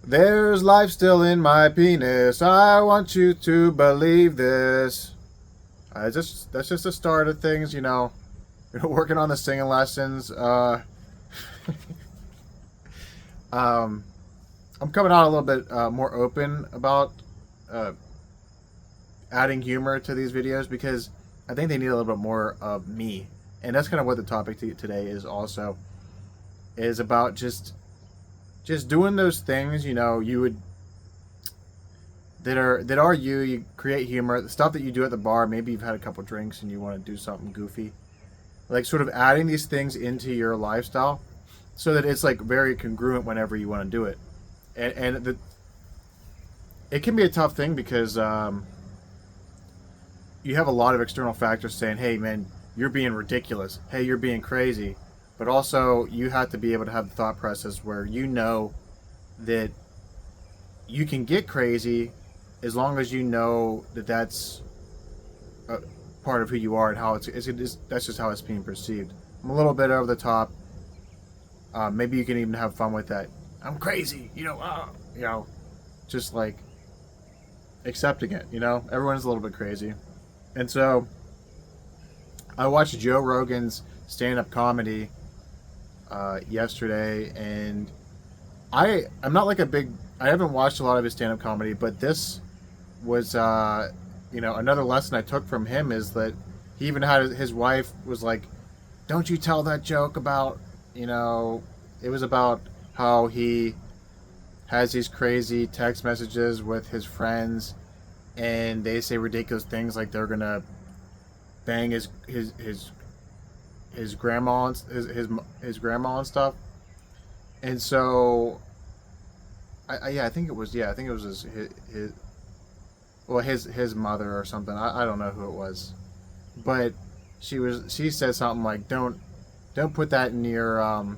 There's life still in my penis. I want you to believe this. That's just the start of things, working on the singing lessons. Um, I'm coming out a little bit more open about uh, adding humor to these videos because I think they need a little bit more of me, and that's kind of what the topic today is. Also, is about just doing those things you would that are you create humor, the stuff that you do at the bar. Maybe you've had a couple drinks and you want to do something goofy, like sort of adding these things into your lifestyle so that it's like very congruent whenever you want to do it. And it can be a tough thing because you have a lot of external factors saying, hey man, you're being ridiculous, hey, you're being crazy. But also you have to be able to have the thought process where that you can get crazy as long as you know that that's a part of who you are and how that's just how it's being perceived. I'm a little bit over the top. Maybe you can even have fun with that. I'm crazy, just like accepting it. Everyone's a little bit crazy, and so I watched Joe Rogan's stand-up comedy yesterday, and I'm not like I haven't watched a lot of his stand-up comedy, but this was another lesson I took from him is that he even had his wife was like, don't you tell that joke about it was about how he has these crazy text messages with his friends and they say ridiculous things like they're gonna bang his grandma and his grandma and stuff. And so I think it was his mother or something. I don't know who it was, but she said something like don't put that in your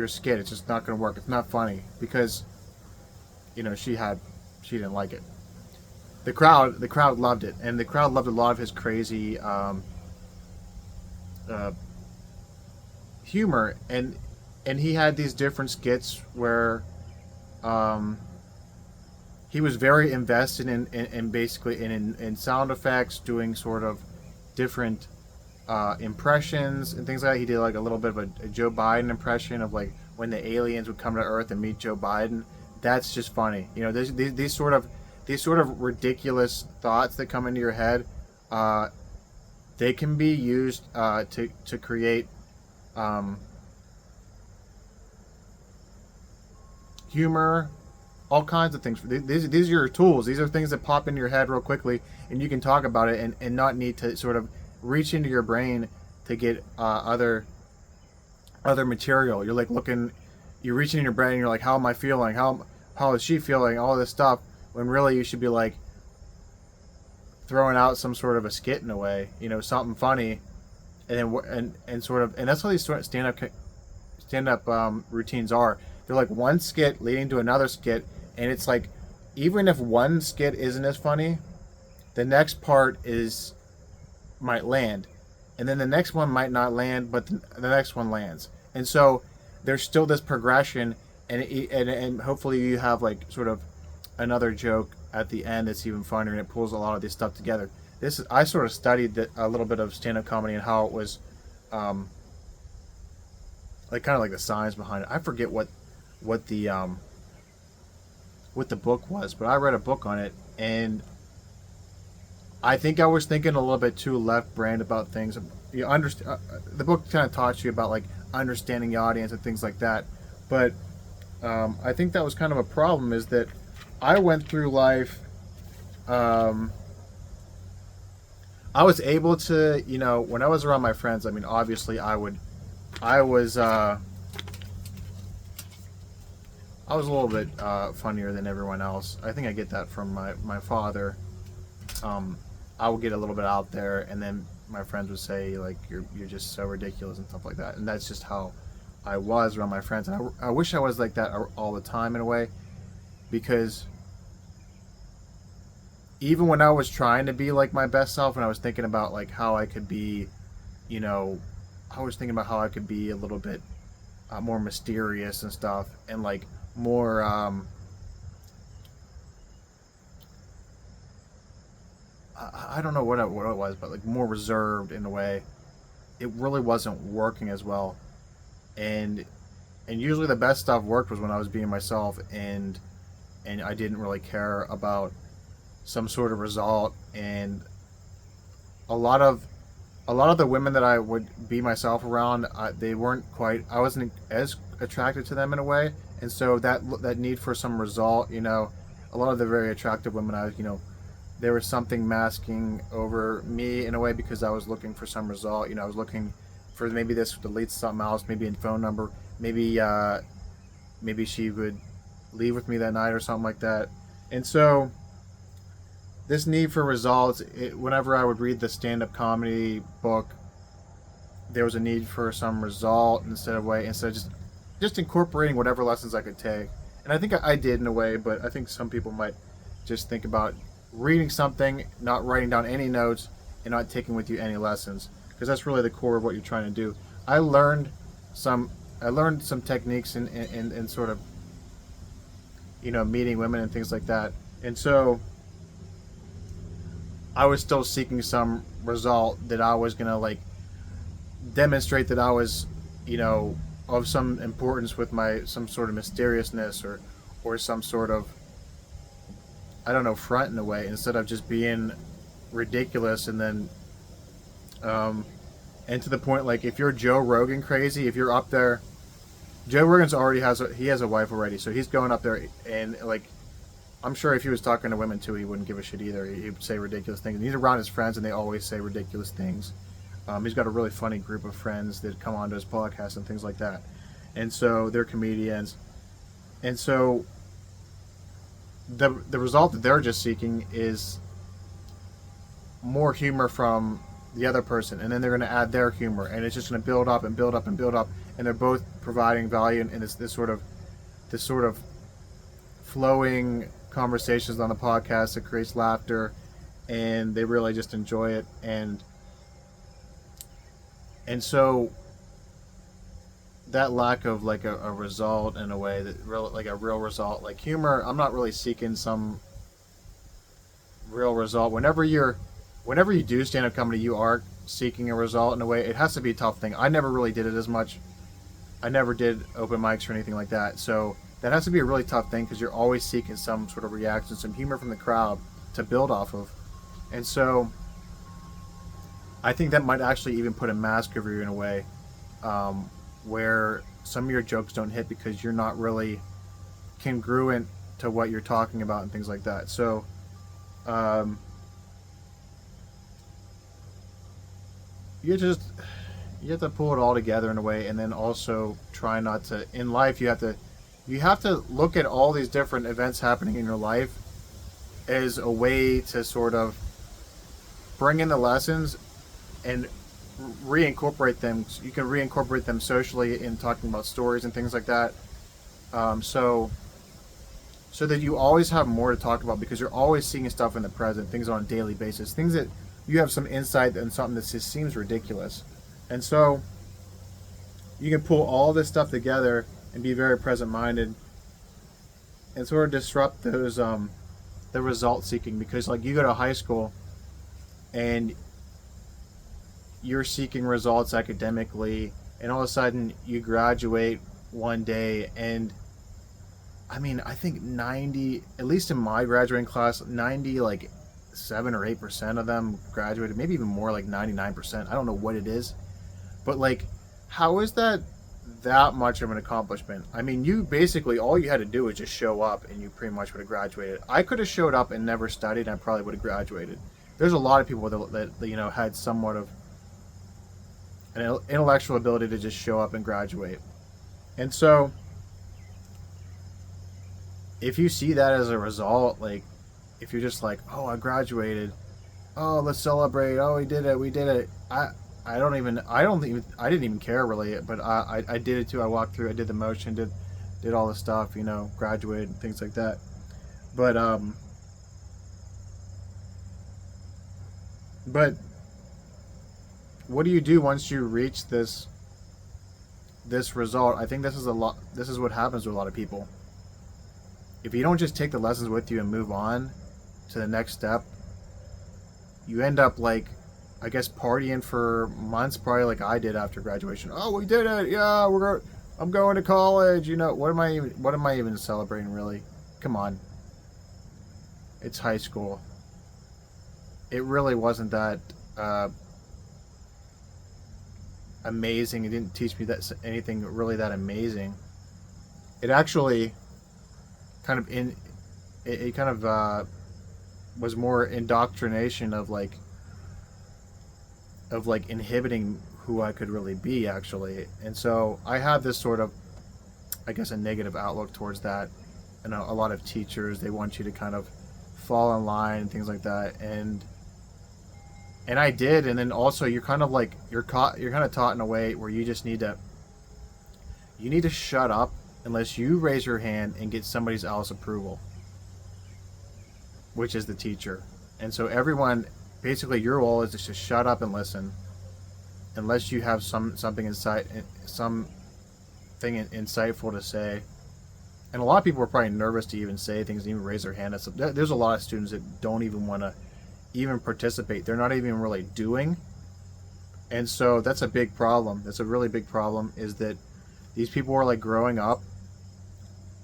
skit. It's just not going to work. It's not funny because she didn't like it. The crowd loved it, and the crowd loved a lot of his crazy uh, humor, and he had these different skits where um, he was very invested in basically in sound effects, doing sort of different impressions and things like that. He did like a little bit of a Joe Biden impression of like when the aliens would come to Earth and meet Joe Biden. That's just funny. These sort of ridiculous thoughts that come into your head, they can be used to create humor, all kinds of things. These are your tools. These are things that pop into your head real quickly, and you can talk about it and not need to sort of reach into your brain to get other material. You're like you're reaching in your brain and you're like, how am I feeling? How is she feeling? All this stuff. When really you should be like throwing out some sort of a skit in a way, something funny, and then and that's how these stand up routines are. They're like one skit leading to another skit, and it's like even if one skit isn't as funny, the next part might land, and then the next one might not land, but the next one lands, and so there's still this progression, and hopefully you have like sort of another joke at the end that's even funnier, and it pulls a lot of this stuff together. I sort of studied a little bit of stand-up comedy and how it was, like kind of like the science behind it. I forget what the book was, but I read a book on it, and I think I was thinking a little bit too left brain about things. You understand? The book kind of taught you about like understanding the audience and things like that, but I think that was kind of a problem. Is that I went through life. I was able to, when I was around my friends. I mean, obviously, I was a little bit funnier than everyone else. I think I get that from my father. I would get a little bit out there, and then my friends would say like, "You're just so ridiculous" and stuff like that. And that's just how I was around my friends. And I wish I was like that all the time in a way, because even when I was trying to be like my best self, and I was thinking about like how I could be, I was thinking about how I could be a little bit more mysterious and stuff, and like more I don't know what it was, but like more reserved in a way. It really wasn't working as well, and usually the best stuff worked was when I was being myself, and I didn't really care about some sort of result. And a lot of the women that I would be myself around, they weren't quite. I wasn't as attracted to them in a way, and so that need for some result, a lot of the very attractive women, there was something masking over me in a way because I was looking for some result. I was looking for maybe this to lead to something else, maybe a phone number, maybe she would leave with me that night or something like that. And so this need for results, whenever I would read the stand-up comedy book, there was a need for some result instead of just incorporating whatever lessons I could take. And I think I did in a way, but I think some people might just think about reading something, not writing down any notes, and not taking with you any lessons, because that's really the core of what you're trying to do. I learned some techniques in sort of meeting women and things like that, and so I was still seeking some result that I was gonna like demonstrate that I was, of some importance with some sort of mysteriousness or some sort of, I don't know, front in a way, instead of just being ridiculous. And then and to the point, like, if you're Joe Rogan crazy, if you're up there, Joe Rogan's already has a wife already, so he's going up there, and like, I'm sure if he was talking to women too, he wouldn't give a shit either. He would say ridiculous things. And he's around his friends, and they always say ridiculous things. He's got a really funny group of friends that come onto his podcast and things like that, and so they're comedians. And so the result that they're just seeking is more humor from the other person, and then they're going to add their humor, and it's just going to build up and build up and build up, and they're both providing value, and it's this sort of flowing conversations on the podcast that creates laughter, and they really just enjoy it. And so that lack of like a result in a way, like a real result, like humor, I'm not really seeking some real result. Whenever you do stand-up comedy, you are seeking a result in a way. It has to be a tough thing. I never really did it as much. I never did open mics or anything like that, so that has to be a really tough thing, because you're always seeking some sort of reaction, some humor from the crowd to build off of. And so I think that might actually even put a mask over you in a way, where some of your jokes don't hit because you're not really congruent to what you're talking about and things like that. So you have to pull it all together in a way, and then also try not to, in life, you have to look at all these different events happening in your life as a way to sort of bring in the lessons and reincorporate them. You can reincorporate them socially in talking about stories and things like that. So that you always have more to talk about, because you're always seeing stuff in the present, things on a daily basis, things that you have some insight and something that just seems ridiculous. And so you can pull all this stuff together and be very present-minded and sort of disrupt those the result seeking, because like you go to high school and you're seeking results academically, and all of a sudden you graduate one day, and I mean, I think 90, at least in my graduating class, 90 like 7 or 8% of them graduated, maybe even more, like 99%. I don't know what it is, but like, how is that much of an accomplishment? I mean, you basically, all you had to do was just show up, and you pretty much would have graduated. I could have showed up and never studied, and I probably would have graduated. There's a lot of people that had somewhat of an intellectual ability to just show up and graduate. And so if you see that as a result, like, if you're just like, oh, I graduated, oh, let's celebrate, oh, we did it. I didn't even care really, but I did it too. I walked through, I did the motion, did all the stuff, graduated and things like that. But what do you do once you reach this this result, I think this is a lot. This is what happens to a lot of people. If you don't just take the lessons with you and move on to the next step, you end up like, I guess, partying for months, probably like I did after graduation. Oh, we did it! Yeah, I'm going to college. You know, what am I even celebrating, really? Come on, it's high school. It really wasn't that amazing. It didn't teach me that anything really that amazing. It actually kind of it kind of was more indoctrination of like inhibiting who I could really be, actually. And so I had this sort of, I guess, a negative outlook towards that. And a lot of teachers, they want you to kind of fall in line and things like that. And I did. And then also you're kind of like, you're kind of taught in a way where you just need to shut up unless you raise your hand and get somebody else's approval, which is the teacher. And so everyone, basically your role is just to shut up and listen, unless you have something insightful to say. And a lot of people are probably nervous to even say things and even raise their hand. There's a lot of students that don't even want to even participate. They're not even really doing. And so that's a big problem. That's a really big problem, is that these people are like growing up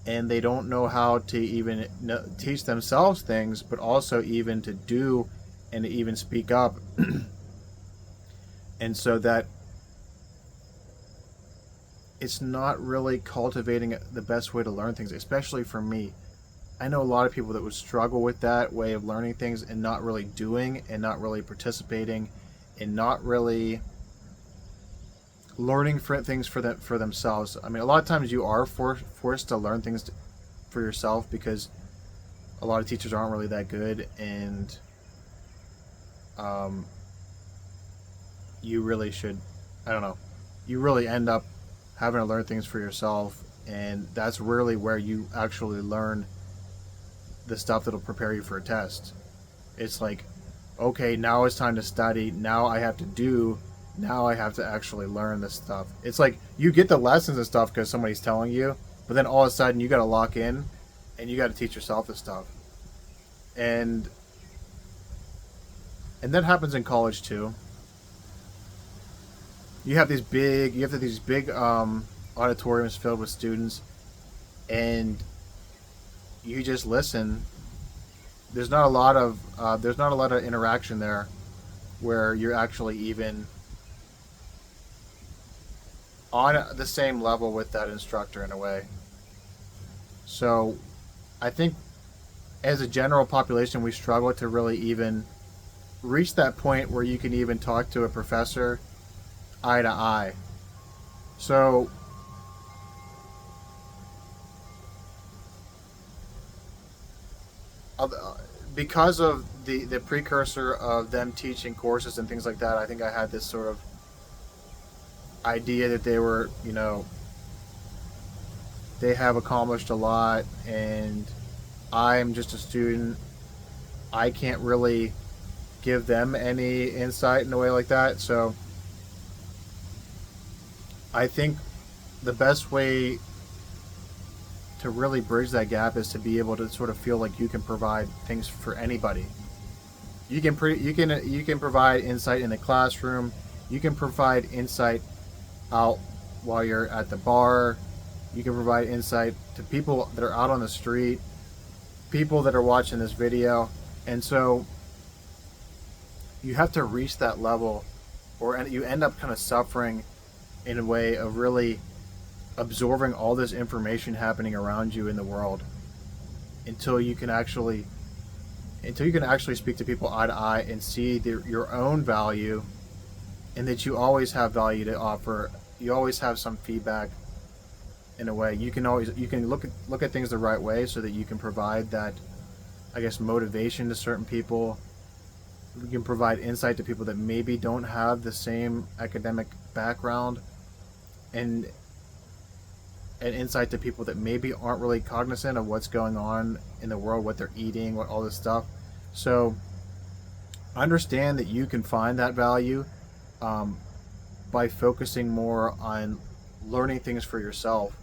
and they don't know how to even teach themselves things, but also even to do and to even speak up. And so that it's not really cultivating the best way to learn things, especially for me. I know a lot of people that would struggle with that way of learning things and not really doing and not really participating and not really learning things for themselves. I mean, a lot of times you are forced to learn things for yourself because a lot of teachers aren't really that good, and you really should, I don't know, you really end up having to learn things for yourself, and that's really where you actually learn the stuff that'll prepare you for a test. It's like, okay, now it's time to study, now I have to actually learn this stuff. It's like you get the lessons and stuff because somebody's telling you, but then all of a sudden you got to lock in and you got to teach yourself this stuff. And that happens in college too. You have these big auditoriums filled with students, and you just listen. There's not a lot of interaction there, where you're actually even on the same level with that instructor in a way. So, I think as a general population, we struggle to really even reach that point where you can even talk to a professor eye to eye. So because of the precursor of them teaching courses and things like that, I think I had this sort of idea that they were, they have accomplished a lot and I'm just a student. I can't really give them any insight in a way like that. So I think the best way to really bridge that gap is to be able to sort of feel like you can provide things for anybody. You can provide insight in the classroom. You can provide insight out while you're at the bar. You can provide insight to people that are out on the street, people that are watching this video. And so you have to reach that level, or you end up kind of suffering in a way of really absorbing all this information happening around you in the world until you can actually speak to people eye to eye and see your own value, and that you always have value to offer. You always have some feedback in a way. You can look at things the right way so that you can provide that, I guess, motivation to certain people. You can provide insight to people that maybe don't have the same academic background, and insight to people that maybe aren't really cognizant of what's going on in the world, what they're eating, what all this stuff. So understand that you can find that value by focusing more on learning things for yourself,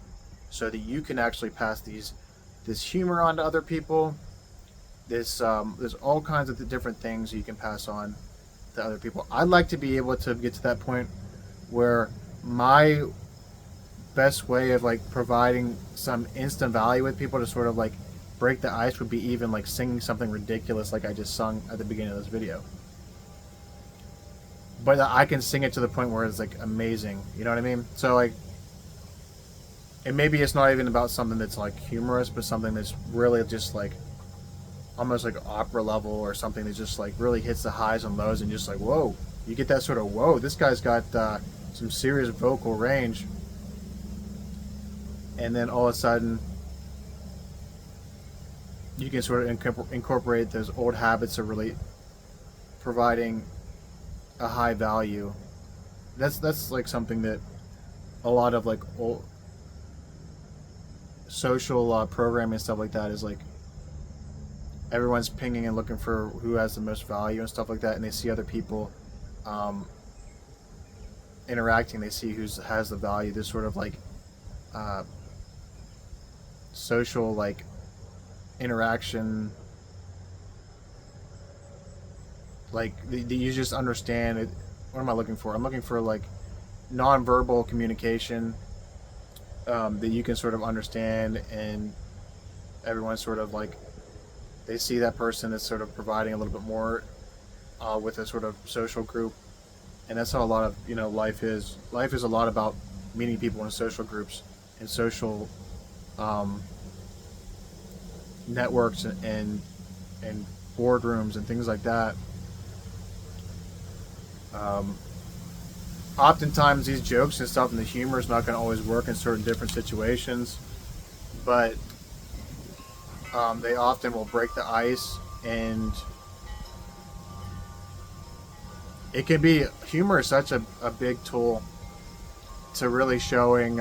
so that you can actually pass this humor on to other people. There's all kinds of different things you can pass on to other people. I'd like to be able to get to that point where my best way of like providing some instant value with people to sort of like break the ice would be even like singing something ridiculous like I just sung at the beginning of this video. But I can sing it to the point where it's like amazing. You know what I mean? So like, and maybe it's not even about something that's like humorous, but something that's really just like almost like opera level, or something that just like really hits the highs and lows, and just like, whoa, you get that sort of, whoa, this guy's got some serious vocal range. And then all of a sudden you can sort of incorporate those old habits of really providing a high value. That's like something that a lot of like old social programming and stuff like that is like, everyone's pinging and looking for who has the most value and stuff like that, and they see other people interacting, they see who has the value. There's sort of like social like interaction, like you just understand it. What am I looking for? I'm looking for like nonverbal communication that you can sort of understand, and everyone sort of like, they see that person as sort of providing a little bit more with a sort of social group. And that's how a lot of, you know, life is. Life is a lot about meeting people in social groups and social networks and boardrooms and things like that. Oftentimes these jokes and stuff and the humor is not going to always work in certain different situations, but they often will break the ice, and it can be, humor is such a big tool to really showing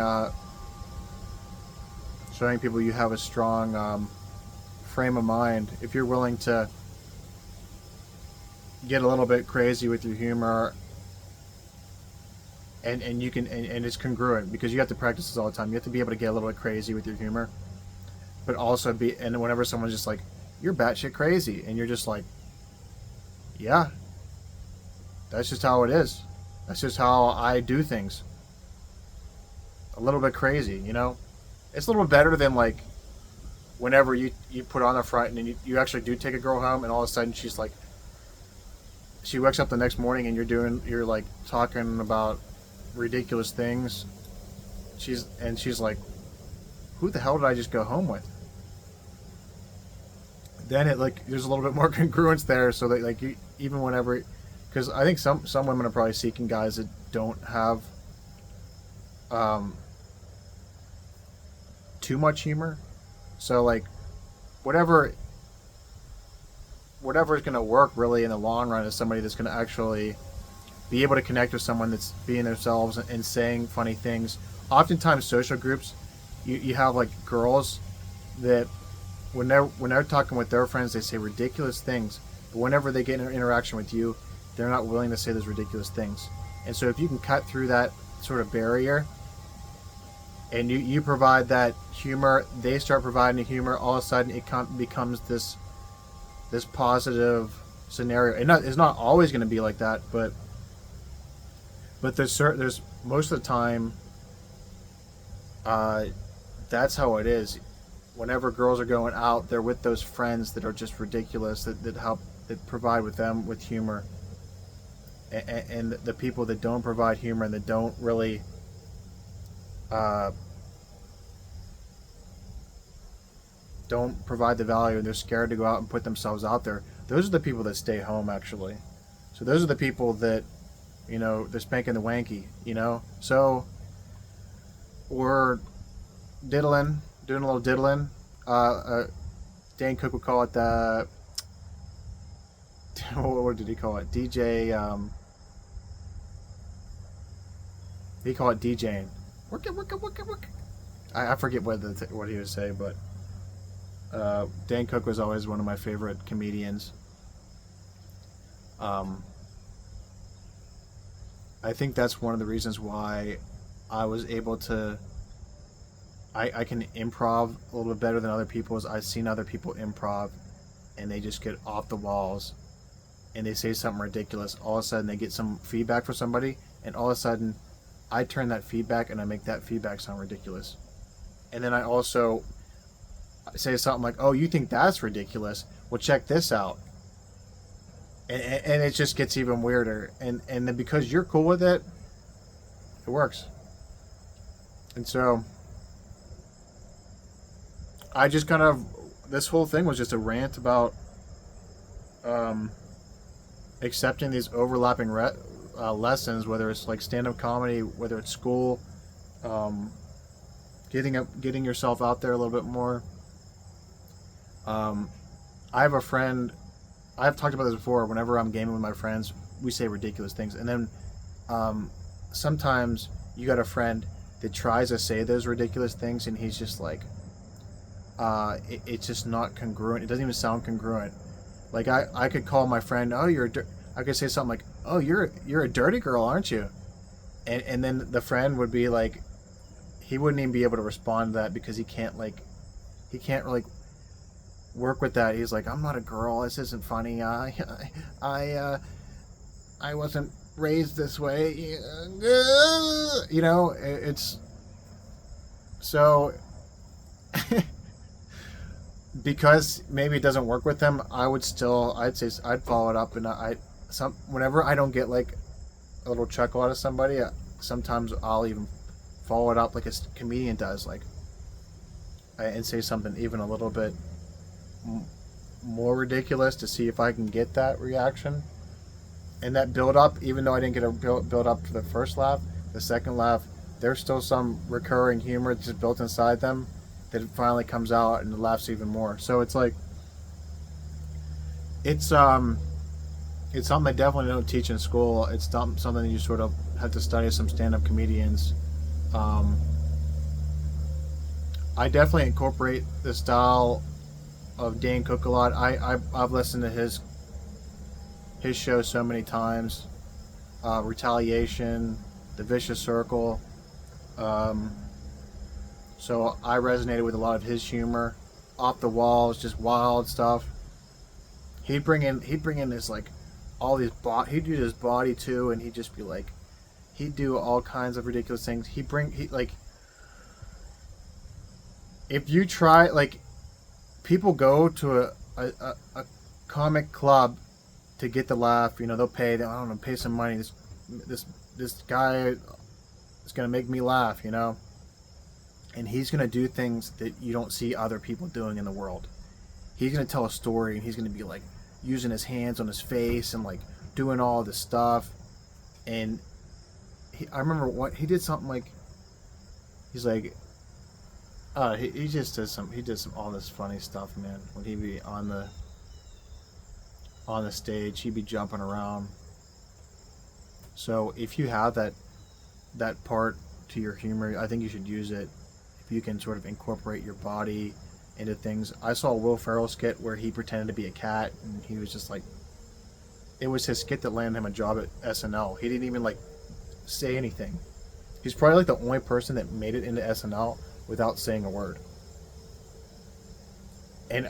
people you have a strong frame of mind. If you're willing to get a little bit crazy with your humor, and you can, and it's congruent, because you have to practice this all the time. You have to be able to get a little bit crazy with your humor, but also be, and whenever someone's just like, you're batshit crazy, and you're just like, yeah, that's just how it is. That's just how I do things. A little bit crazy, you know? It's a little bit better than like whenever you put on the front, and then you actually do take a girl home, and all of a sudden she's like, she wakes up the next morning and you're like talking about ridiculous things. She's like, who the hell did I just go home with? Then it like, there's a little bit more congruence there, so that like, you, even whenever, because I think some women are probably seeking guys that don't have too much humor. So like, whatever is going to work really in the long run is somebody that's going to actually be able to connect with someone that's being themselves and saying funny things. Oftentimes social groups, you have like girls that when they're talking with their friends, they say ridiculous things, but whenever they get in an interaction with you, they're not willing to say those ridiculous things. And so if you can cut through that sort of barrier, and you provide that humor, they start providing the humor, all of a sudden it becomes this positive scenario. And it's not always going to be like that, but there's most of the time that's how it is. Whenever girls are going out, they're with those friends that are just ridiculous, that provide with them with humor, and the people that don't provide humor and that don't really don't provide the value, and they're scared to go out and put themselves out there, those are the people that stay home, actually. So those are the people that, you know, they're spanking the wanky, you know. So we're diddling, doing a little diddling. Dan Cook would call it the, what did he call it? DJ. He called it DJing. Work it. I forget what he would say, but Dan Cook was always one of my favorite comedians. I think that's one of the reasons why I was able to. I can improv a little bit better than other people's. I've seen other people improv, and they just get off the walls, and they say something ridiculous. All of a sudden, they get some feedback from somebody, and all of a sudden, I turn that feedback and I make that feedback sound ridiculous. And then I also say something like, "Oh, you think that's ridiculous? Well, check this out." And it just gets even weirder. And then because you're cool with it, it works. And so I just kind of, this whole thing was just a rant about accepting these overlapping lessons, whether it's like stand-up comedy, whether it's school, getting yourself out there a little bit more. I have a friend. I've talked about this before. Whenever I'm gaming with my friends, we say ridiculous things, and then sometimes you got a friend that tries to say those ridiculous things, and he's just like, it's just not congruent. It doesn't even sound congruent. Like I could call my friend, "Oh, I could say something like, "Oh, you're a dirty girl, aren't you?" And then the friend would be like, he wouldn't even be able to respond to that because he can't really work with that. He's like, "I'm not a girl. This isn't funny. I wasn't raised this way." You know, it's so. Because maybe it doesn't work with them, I'd say I'd follow it up, and whenever I don't get like a little chuckle out of somebody, sometimes I'll even follow it up like a comedian does, like, and say something even a little bit more ridiculous to see if I can get that reaction and that build up. Even though I didn't get a build up to the first laugh, the second laugh, there's still some recurring humor just built inside them that it finally comes out and laughs even more. So it's like, it's something I definitely don't teach in school. It's something you sort of have to study some stand-up comedians. I definitely incorporate the style of Dane Cook a lot. I've listened to his show so many times. Retaliation, The Vicious Circle. So I resonated with a lot of his humor, off the walls, just wild stuff. He'd bring in this like all these he'd do his body too, and he'd just be like, he'd do all kinds of ridiculous things. If you try, like, people go to a comic club to get the laugh. You know, they'll pay some money. This guy is gonna make me laugh. You know. And he's going to do things that you don't see other people doing in the world. He's going to tell a story, and he's going to be like using his hands on his face and like doing all this stuff. And I remember he did something like, he's like, he just does all this funny stuff, man. When he'd be on the stage, he'd be jumping around. So if you have that part to your humor, I think you should use it. You can sort of incorporate your body into things. I saw a Will Ferrell skit where he pretended to be a cat, and he was just like, it was his skit that landed him a job at SNL. He didn't even like say anything. He's probably like the only person that made it into SNL without saying a word. And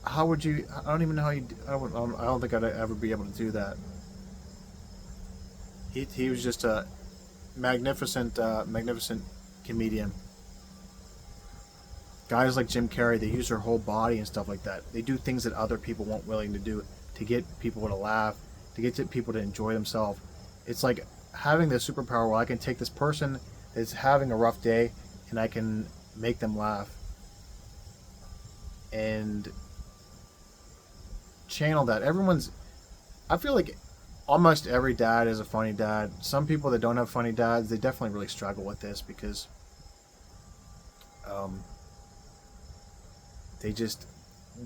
how would you? I don't even know how you. I don't think I'd ever be able to do that. He was just a magnificent comedian. Guys like Jim Carrey, they use their whole body and stuff like that. They do things that other people weren't willing to do to get people to laugh, to get people to enjoy themselves. It's like having this superpower where I can take this person that's having a rough day and I can make them laugh and channel that. I feel like almost every dad is a funny dad. Some people that don't have funny dads, they definitely really struggle with this because they just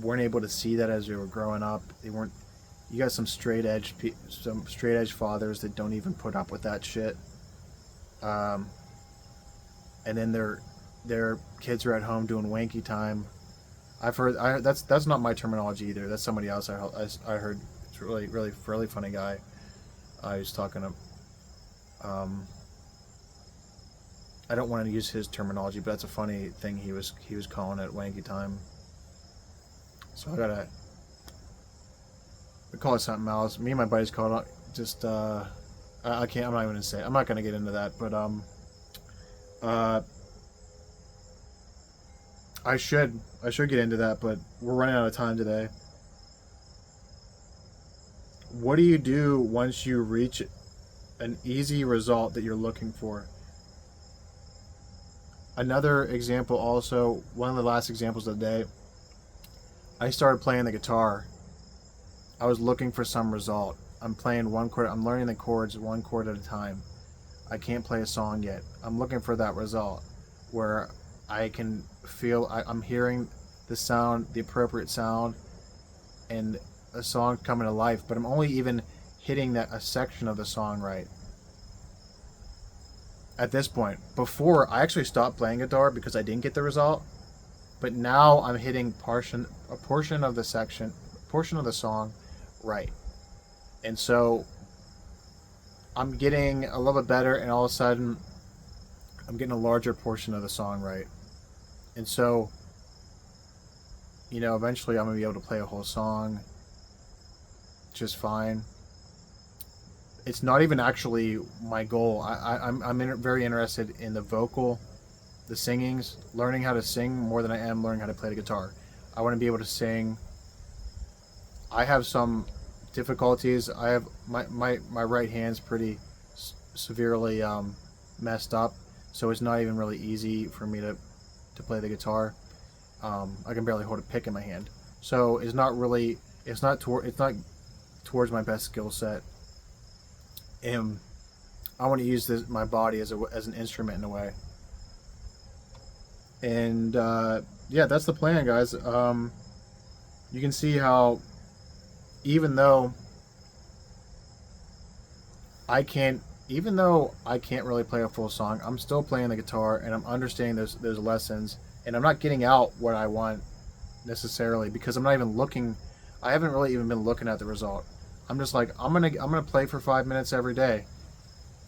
weren't able to see that as they were growing up. You got some straight edge fathers that don't even put up with that shit. And then their kids are at home doing wanky time. I've heard that's not my terminology either. That's somebody else I heard. It's a really funny guy. I was talking to. I don't want to use his terminology, but that's a funny thing he was calling it, wanky time. So we call it something else. Me and my buddies call it just I can't. I'm not even gonna say. I'm not gonna get into that. But I should get into that. But we're running out of time today. What do you do once you reach an easy result that you're looking for? Another example, also one of the last examples of the day. I started playing the guitar. I was looking for some result. I'm playing one chord. I'm learning the chords one chord at a time. I can't play a song yet. I'm looking for that result where I can feel I'm hearing the sound, the appropriate sound, and a song coming to life. But I'm only even hitting a section of the song right at this point. Before, I actually stopped playing guitar because I didn't get the result. But now I'm hitting a portion of the song right. And so I'm getting a little bit better, and all of a sudden I'm getting a larger portion of the song right. And so, eventually I'm going to be able to play a whole song just fine. It's not even actually my goal. I'm very interested in the vocal, the singings, learning how to sing more than I am learning how to play the guitar. I want to be able to sing. I have some difficulties. I have my right hand's pretty severely messed up, so it's not even really easy for me to play the guitar. I can barely hold a pick in my hand, so it's not towards my best skill set. And I want to use my body as an instrument in a way. And yeah, that's the plan, guys. You can see how even though I can't really play a full song, I'm still playing the guitar and I'm understanding those lessons, and I'm not getting out what I want necessarily because I'm not even looking. I haven't really even been looking at the result. I'm just like, I'm gonna play for 5 minutes every day.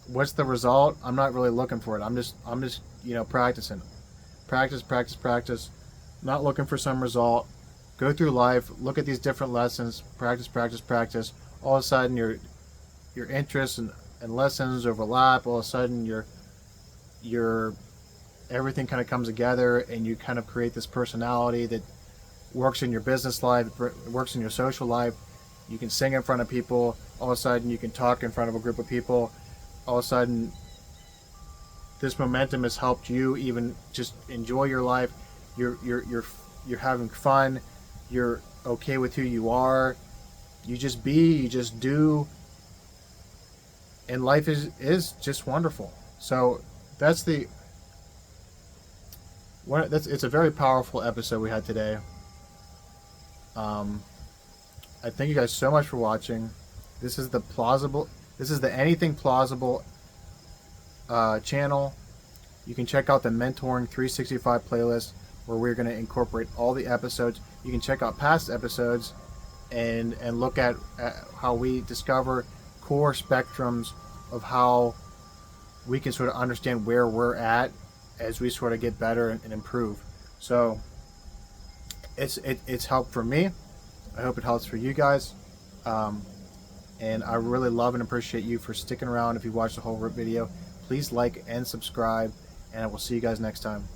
What's the result? I'm not really looking for it. I'm just practicing. Practice. Not looking for some result. Go through life, look at these different lessons, practice. All of a sudden your interests and lessons overlap. All of a sudden your everything kind of comes together, and you kind of create this personality that works in your business life, works in your social life. You can sing in front of people. All of a sudden you can talk in front of a group of people. All of a sudden this momentum has helped you even just enjoy your life. You're having fun. You're okay with who you are. You just do, and life is just wonderful. So it's a very powerful episode we had today. I thank you guys so much for watching. This is the Anything Plausible channel. You can check out the Mentoring 365 playlist where we're going to incorporate all the episodes. You can check out past episodes and look at how we discover core spectrums of how we can sort of understand where we're at as we sort of get better and improve. So it's helped for me. I hope it helps for you guys. And I really love and appreciate you for sticking around. If you watched the whole video, please like and subscribe, and I will see you guys next time.